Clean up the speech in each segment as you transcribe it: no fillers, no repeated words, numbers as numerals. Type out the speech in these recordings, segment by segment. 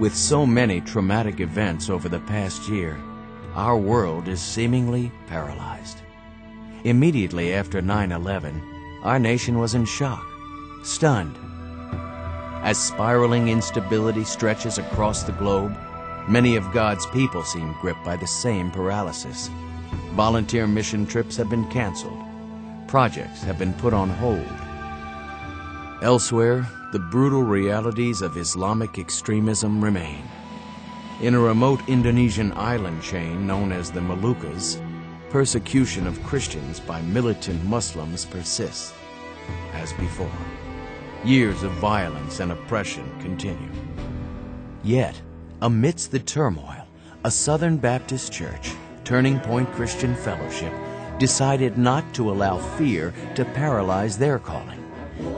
With so many traumatic events over the past year, our world is seemingly paralyzed. Immediately after 9/11, our nation was in shock, stunned. As spiraling instability stretches across the globe, many of God's people seem gripped by the same paralysis. Volunteer mission trips have been canceled. Projects have been put on hold. Elsewhere, the brutal realities of Islamic extremism remain. In a remote Indonesian island chain known as the Moluccas, persecution of Christians by militant Muslims persists. As before, years of violence and oppression continue. Yet, amidst the turmoil, a Southern Baptist church, Turning Point Christian Fellowship, decided not to allow fear to paralyze their calling.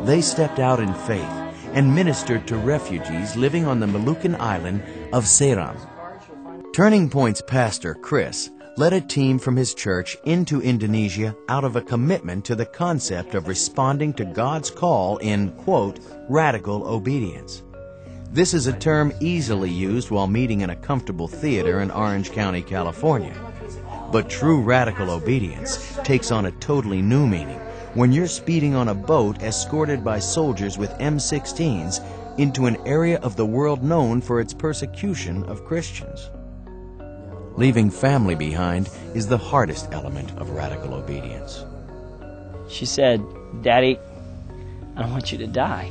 They stepped out in faith and ministered to refugees living on the Maluku island of Task-Seram. Turning Point's pastor, Chris, led a team from his church into Indonesia out of a commitment to the concept of responding to God's call in, quote, radical obedience. This is a term easily used while meeting in a comfortable theater in Orange County, California. But true radical obedience takes on a totally new meaning when you're speeding on a boat escorted by soldiers with M16s into an area of the world known for its persecution of Christians. Leaving family behind is the hardest element of radical obedience. She said, "Daddy, I don't want you to die."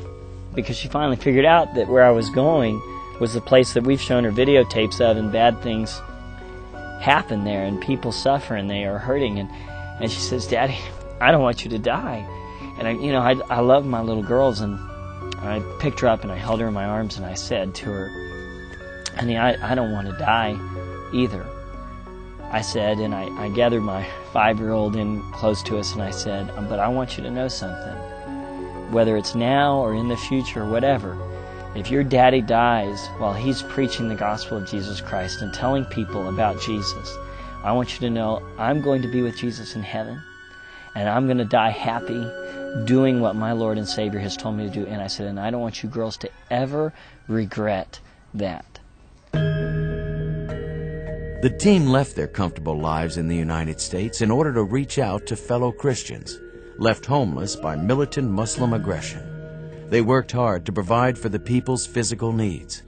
Because she finally figured out that where I was going was the place that we've shown her videotapes of, and bad things happen there and people suffer and they are hurting. And she says, "Daddy, I don't want you to die." And I love my little girls, and I picked her up and I held her in my arms and I said to her, "Honey, I don't want to die either." I said, and I gathered my 5-year-old in close to us and I said, "But I want you to know something. Whether it's now or in the future or whatever, if your daddy dies while he's preaching the gospel of Jesus Christ and telling people about Jesus, I want you to know I'm going to be with Jesus in heaven, and I'm going to die happy doing what my Lord and Savior has told me to do." And I said, "And I don't want you girls to ever regret that." The team left their comfortable lives in the United States in order to reach out to fellow Christians, left homeless by militant Muslim aggression. They worked hard to provide for the people's physical needs.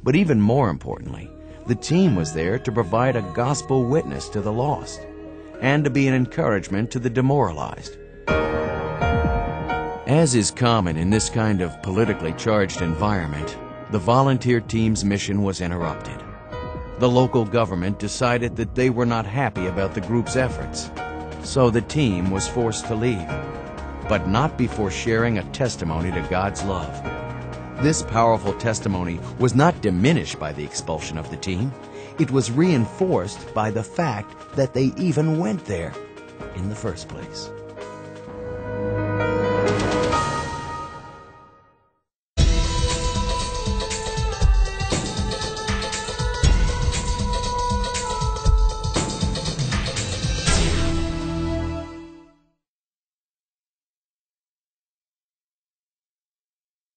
But even more importantly, the team was there to provide a gospel witness to the lost and to be an encouragement to the demoralized. As is common in this kind of politically charged environment, the volunteer team's mission was interrupted. The local government decided that they were not happy about the group's efforts, so the team was forced to leave, but not before sharing a testimony to God's love. This powerful testimony was not diminished by the expulsion of the team. It was reinforced by the fact that they even went there in the first place.